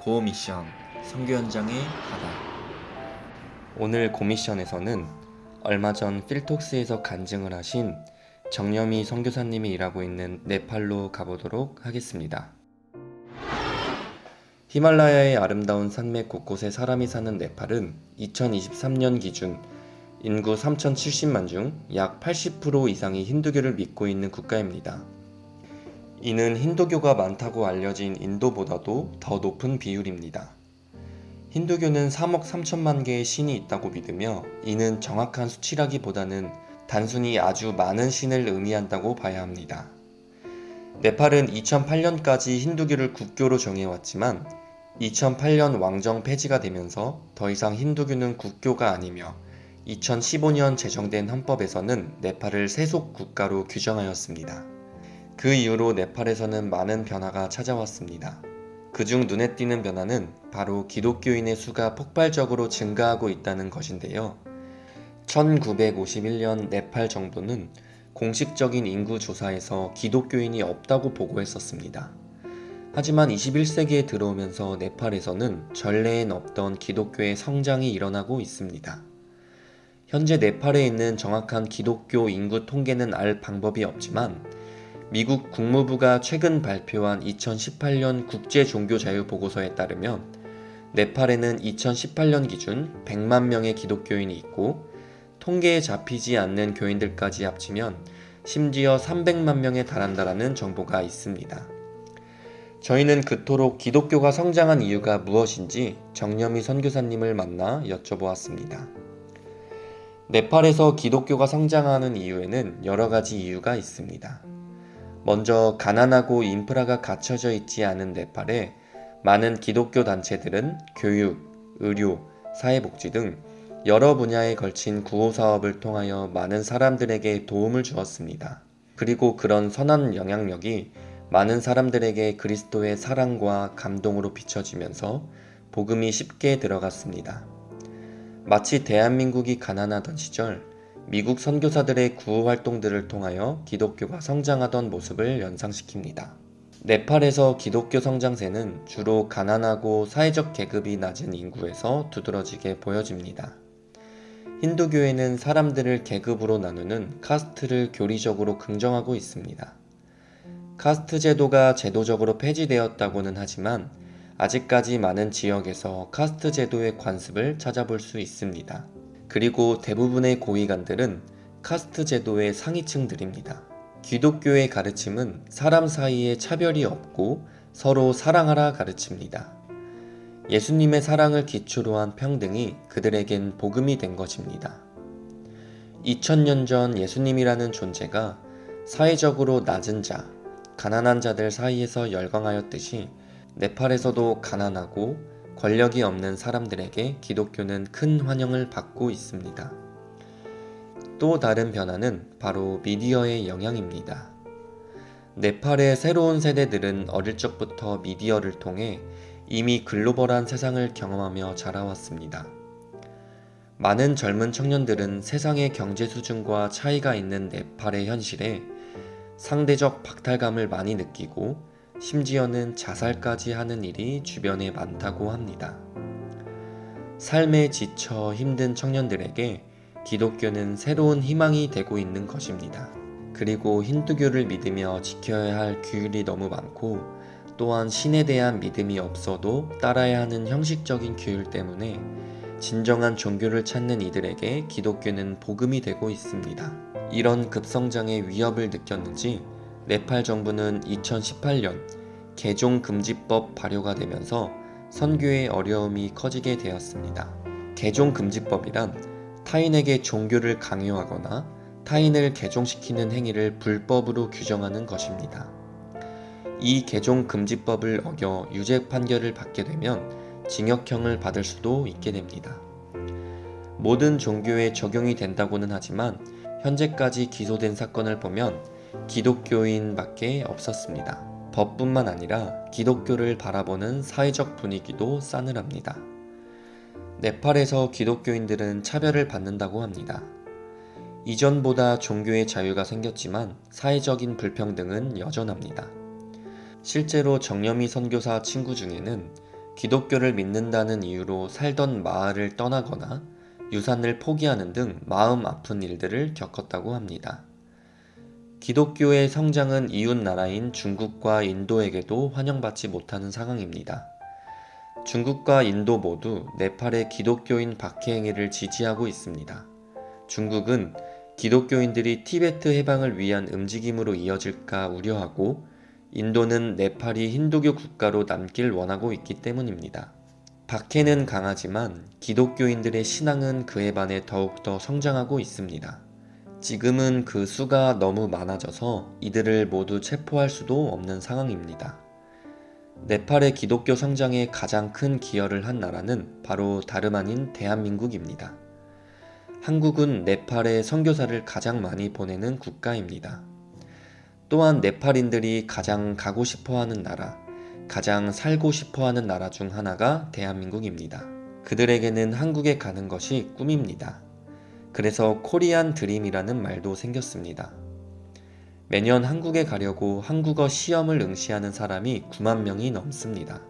고미션 선교 현장에 가다. 오늘 고미션에서는 얼마 전 필톡스에서 간증을 하신 정여미 선교사님이 일하고 있는 네팔로 가보도록 하겠습니다. 히말라야의 아름다운 산맥 곳곳에 사람이 사는 네팔은 2023년 기준 인구 3,070만 중 약 80% 이상이 힌두교를 믿고 있는 국가입니다. 이는 힌두교가 많다고 알려진 인도보다도 더 높은 비율입니다. 힌두교는 3억 3천만 개의 신이 있다고 믿으며 이는 정확한 수치라기보다는 단순히 아주 많은 신을 의미한다고 봐야 합니다. 네팔은 2008년까지 힌두교를 국교로 정해왔지만 2008년 왕정 폐지가 되면서 더 이상 힌두교는 국교가 아니며 2015년 제정된 헌법에서는 네팔을 세속 국가로 규정하였습니다. 그 이후로 네팔에서는 많은 변화가 찾아왔습니다. 그중 눈에 띄는 변화는 바로 기독교인의 수가 폭발적으로 증가하고 있다는 것인데요. 1951년 네팔 정부는 공식적인 인구 조사에서 기독교인이 없다고 보고했었습니다. 하지만 21세기에 들어오면서 네팔에서는 전례엔 없던 기독교의 성장이 일어나고 있습니다. 현재 네팔에 있는 정확한 기독교 인구 통계는 알 방법이 없지만 미국 국무부가 최근 발표한 2018년 국제종교자유보고서에 따르면 네팔에는 2018년 기준 100만 명의 기독교인이 있고 통계에 잡히지 않는 교인들까지 합치면 심지어 300만 명에 달한다라는 정보가 있습니다. 저희는 그토록 기독교가 성장한 이유가 무엇인지 정여미 선교사님을 만나 여쭤보았습니다. 네팔에서 기독교가 성장하는 이유에는 여러 가지 이유가 있습니다. 먼저 가난하고 인프라가 갖춰져 있지 않은 네팔에 많은 기독교 단체들은 교육, 의료, 사회복지 등 여러 분야에 걸친 구호 사업을 통하여 많은 사람들에게 도움을 주었습니다. 그리고 그런 선한 영향력이 많은 사람들에게 그리스도의 사랑과 감동으로 비춰지면서 복음이 쉽게 들어갔습니다. 마치 대한민국이 가난하던 시절 미국 선교사들의 구호 활동들을 통하여 기독교가 성장하던 모습을 연상시킵니다. 네팔에서 기독교 성장세는 주로 가난하고 사회적 계급이 낮은 인구에서 두드러지게 보여집니다. 힌두교에는 사람들을 계급으로 나누는 카스트를 교리적으로 긍정하고 있습니다. 카스트 제도가 제도적으로 폐지되었다고는 하지만 아직까지 많은 지역에서 카스트 제도의 관습을 찾아볼 수 있습니다. 그리고 대부분의 고위관들은 카스트 제도의 상위층들입니다. 기독교의 가르침은 사람 사이에 차별이 없고 서로 사랑하라 가르칩니다. 예수님의 사랑을 기초로 한 평등이 그들에겐 복음이 된 것입니다. 2000년 전 예수님이라는 존재가 사회적으로 낮은 자, 가난한 자들 사이에서 열광하였듯이 네팔에서도 가난하고 권력이 없는 사람들에게 기독교는 큰 환영을 받고 있습니다. 또 다른 변화는 바로 미디어의 영향입니다. 네팔의 새로운 세대들은 어릴 적부터 미디어를 통해 이미 글로벌한 세상을 경험하며 자라왔습니다. 많은 젊은 청년들은 세상의 경제 수준과 차이가 있는 네팔의 현실에 상대적 박탈감을 많이 느끼고 심지어는 자살까지 하는 일이 주변에 많다고 합니다. 삶에 지쳐 힘든 청년들에게 기독교는 새로운 희망이 되고 있는 것입니다. 그리고 힌두교를 믿으며 지켜야 할 규율이 너무 많고 또한 신에 대한 믿음이 없어도 따라야 하는 형식적인 규율 때문에 진정한 종교를 찾는 이들에게 기독교는 복음이 되고 있습니다. 이런 급성장의 위협을 느꼈는지 네팔 정부는 2018년 개종금지법 발효가 되면서 선교의 어려움이 커지게 되었습니다. 개종금지법이란 타인에게 종교를 강요하거나 타인을 개종시키는 행위를 불법으로 규정하는 것입니다. 이 개종금지법을 어겨 유죄 판결을 받게 되면 징역형을 받을 수도 있게 됩니다. 모든 종교에 적용이 된다고는 하지만 현재까지 기소된 사건을 보면 기독교인밖에 없었습니다. 법뿐만 아니라 기독교를 바라보는 사회적 분위기도 싸늘합니다. 네팔에서 기독교인들은 차별을 받는다고 합니다. 이전보다 종교의 자유가 생겼지만 사회적인 불평등은 여전합니다. 실제로 정여미 선교사 친구 중에는 기독교를 믿는다는 이유로 살던 마을을 떠나거나 유산을 포기하는 등 마음 아픈 일들을 겪었다고 합니다. 기독교의 성장은 이웃 나라인 중국과 인도에게도 환영받지 못하는 상황입니다. 중국과 인도 모두 네팔의 기독교인 박해 행위를 지지하고 있습니다. 중국은 기독교인들이 티베트 해방을 위한 움직임으로 이어질까 우려하고, 인도는 네팔이 힌두교 국가로 남길 원하고 있기 때문입니다. 박해는 강하지만 기독교인들의 신앙은 그에 반해 더욱더 성장하고 있습니다. 지금은 그 수가 너무 많아져서 이들을 모두 체포할 수도 없는 상황입니다. 네팔의 기독교 성장에 가장 큰 기여를 한 나라는 바로 다름 아닌 대한민국입니다. 한국은 네팔에 선교사를 가장 많이 보내는 국가입니다. 또한 네팔인들이 가장 가고 싶어하는 나라, 가장 살고 싶어하는 나라 중 하나가 대한민국입니다. 그들에게는 한국에 가는 것이 꿈입니다. 그래서 코리안 드림이라는 말도 생겼습니다. 매년 한국에 가려고 한국어 시험을 응시하는 사람이 9만 명이 넘습니다.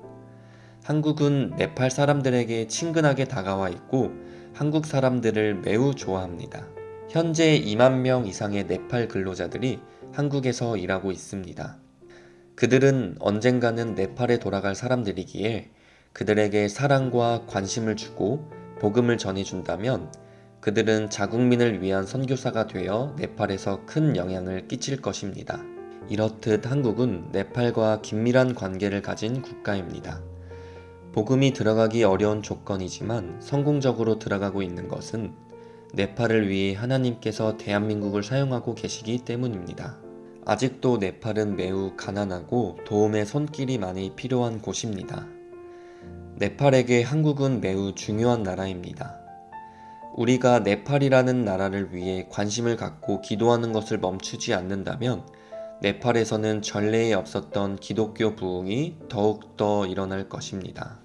한국은 네팔 사람들에게 친근하게 다가와 있고 한국 사람들을 매우 좋아합니다. 현재 2만 명 이상의 네팔 근로자들이 한국에서 일하고 있습니다. 그들은 언젠가는 네팔에 돌아갈 사람들이기에 그들에게 사랑과 관심을 주고 복음을 전해준다면 그들은 자국민을 위한 선교사가 되어 네팔에서 큰 영향을 끼칠 것입니다. 이렇듯 한국은 네팔과 긴밀한 관계를 가진 국가입니다. 복음이 들어가기 어려운 조건이지만 성공적으로 들어가고 있는 것은 네팔을 위해 하나님께서 대한민국을 사용하고 계시기 때문입니다. 아직도 네팔은 매우 가난하고 도움의 손길이 많이 필요한 곳입니다. 네팔에게 한국은 매우 중요한 나라입니다. 우리가 네팔이라는 나라를 위해 관심을 갖고 기도하는 것을 멈추지 않는다면 네팔에서는 전례에 없었던 기독교 부흥이 더욱더 일어날 것입니다.